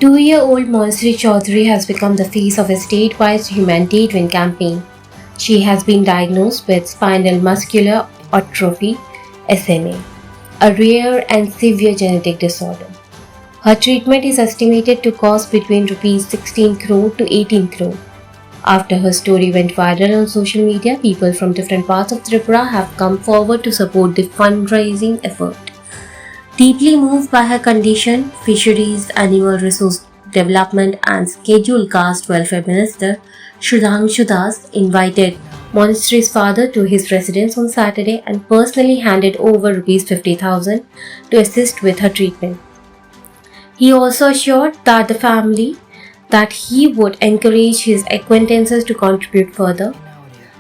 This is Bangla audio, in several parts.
Two-year-old Monastery Chaudhary has become the face of a statewide humanitarian campaign. She has been diagnosed with spinal muscular atrophy (SMA), a rare and severe genetic disorder. Her treatment is estimated to cost between Rs 16 crore to 18 crore. After her story went viral on social media, people from different parts of Tripura have come forward to support the fundraising effort. Deeply moved by her condition, Fisheries, Animal Resource Development and Scheduled Caste Welfare Minister Sudhanshu Das invited Monastery's father to his residence on Saturday and personally handed over Rs 50,000 to assist with her treatment. He also assured that the family that he would encourage his acquaintances to contribute further.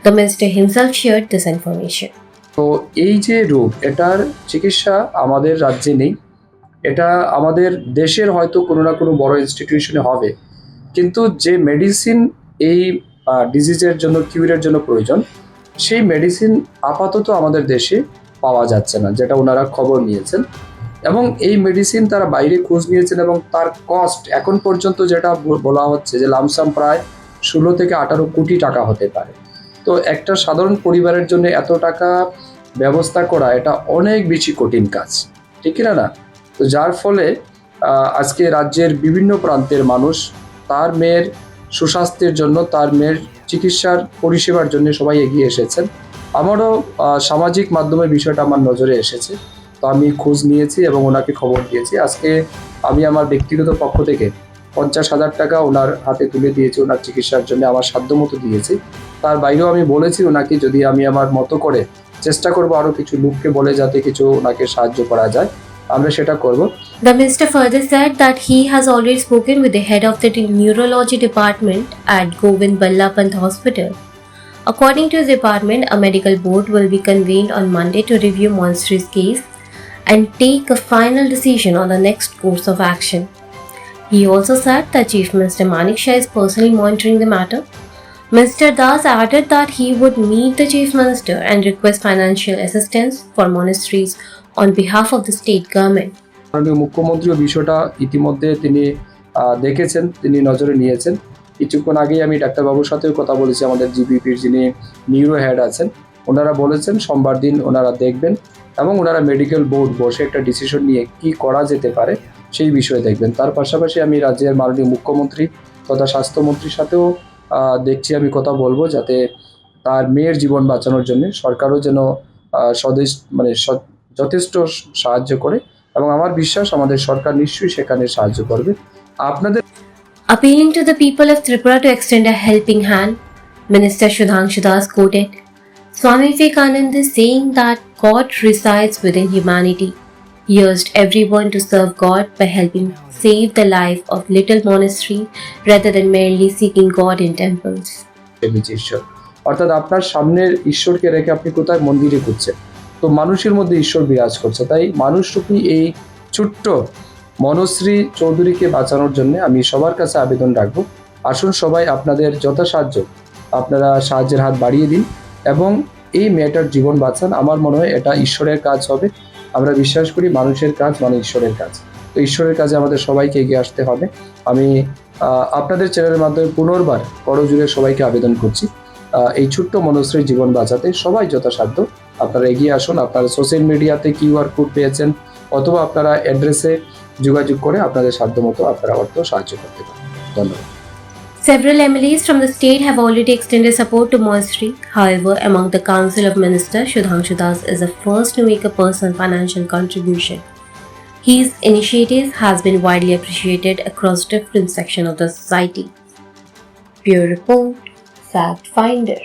The minister himself shared this information. তো এই যে রোগ এটার চিকিৎসা আমাদের রাজ্যে নেই, এটা আমাদের দেশের হয়তো কোনো না কোনো বড় ইনস্টিটিউশনে হবে, কিন্তু যে মেডিসিন এই ডিজিজের জন্য কিউরের জন্য প্রয়োজন সেই মেডিসিন আপাতত আমাদের দেশে পাওয়া যাচ্ছে না, যেটা ওনারা খবর নিয়েছেন। এবং এই মেডিসিন তারা বাইরে খোঁজ নিয়েছেন এবং তার কস্ট এখন পর্যন্ত যেটা বলা হচ্ছে যে লামসাম প্রায় 16 থেকে 18 কোটি টাকা হতে পারে। তো একটা সাধারণ পরিবারের জন্য এত টাকা ব্যবস্থা করা এটা অনেক বেশি কঠিন কাজ, ঠিক কিনা না? তো যার ফলে আজকে রাজ্যের বিভিন্ন প্রান্তের মানুষ তার মেয়ের সুস্বাস্থ্যের জন্য, তার মেয়ের চিকিৎসার পরিষেবার জন্য সবাই এগিয়ে এসেছেন। আমারও সামাজিক মাধ্যমে বিষয়টা আমার নজরে এসেছে, তো আমি খোঁজ নিয়েছি এবং ওনাকে খবর দিয়েছি। আজকে আমি আমার ব্যক্তিগত পক্ষ থেকে 50,000 টাকা ওনার হাতে তুলে দিয়েছি, ওনার চিকিৎসার জন্য আমার সাধ্যমতো দিয়েছি। তার বাইরেও আমি বলেছি ওনাকে যদি আমি আমার মতো করে চেষ্টা করবো আরও কিছু লোককে বলে যাতে কিছু ওনাকে সাহায্য করা যায়, আমরা সেটা করব। The minister further said that he has already spoken with the head of the neurology department at Govind Balla Pant Hospital. According to his department, a medical board will be convened on Monday to review Monastery's case and take a final decision on the next course of action. He also said that Chief Minister Manik Shah is personally monitoring the matter. Mr. Das added that he would meet the Chief Minister and request financial assistance for monasteries on behalf of the state government. মাননীয় মুখ্যমন্ত্রীও বিষয়টা ইতিমধ্যে তিনি দেখেছেন, তিনি নজরে নিয়েছেন। কিছুক্ষণ আগেই আমি ডাক্তারবাবুর সাথেও কথা বলেছি, আমাদের জিবিপির যিনি নিউরো হেড আছেন, ওনারা বলেছেন সোমবার দিন ওনারা দেখবেন এবং ওনারা মেডিকেল বোর্ড বসে একটা ডিসিশন নিয়ে কি করা যেতে পারে সেই বিষয়ে দেখবেন। তার পাশাপাশি আমি রাজ্যের মাননীয় মুখ্যমন্ত্রী তথা স্বাস্থ্যমন্ত্রীর সাথেও দেখছি আমি কথা বলবো, যাতে তার মেয়ের জীবন বাঁচানোর জন্য সরকারও যেন যথেষ্ট সাহায্য করে এবং আমার বিশ্বাস আমাদের সরকার নিশ্চয়ই সেখানে সাহায্য করবে। আপনাদের Appealing to the people of Tripura to extend a helping hand, Minister Sudhanshu Das quoted Swami Vivekananda saying that God resides within humanity. He urged everyone to serve God by helping save the life of little monastery rather than merely seeking God in temples. ঈশ্বর অর্থাৎ আপনার সামনের ঈশ্বরকে রেখে আপনি কোথায় মন্দিরে খুঁজছেন, তো মানুষের মধ্যে ঈশ্বর বিরাজ করছে। তাই মানুষরূপী এই ছোট্ট মনশ্রী চৌধুরীকে বাঁচানোর জন্য আমি সবার কাছে আবেদন রাখবো, আসুন সবাই আপনাদের যথাসাধ্য আপনারা সাহায্যের হাত বাড়িয়ে দিন এবং এই মেয়েটার জীবন বাঁচান। আমার মনে হয় এটা ঈশ্বরের কাজ হবে। আমরা বিশ্বাস করি মানুষের কাজ মানে ঈশ্বরের কাজ, তো ঈশ্বরের কাজে আমাদের সবাইকে এগিয়ে আসতে হবে। আমি আপনাদের চ্যানেলের মাধ্যমে পুনর্বার করজোড়ে সবাইকে আবেদন করছি, এই ছোট্ট মনশ্রীর জীবন বাঁচাতে সবাই যথাসাধ্য আপনারা এগিয়ে আসুন। আপনারা সোশ্যাল মিডিয়াতে কিউআর কোড পেয়েছেন অথবা আপনারা অ্যাড্রেসে যোগাযোগ করে আপনাদের সাধ্যমতো আপনারা অর্থ সাহায্য করতে পারেন। ধন্যবাদ। Several MLAs from the state have already extended support to Monastery. However, among the Council of Ministers, Sudhanshu Das is the first to make a personal financial contribution. His initiative has been widely appreciated across different sections of the society. Bureau Report, Fact Finder.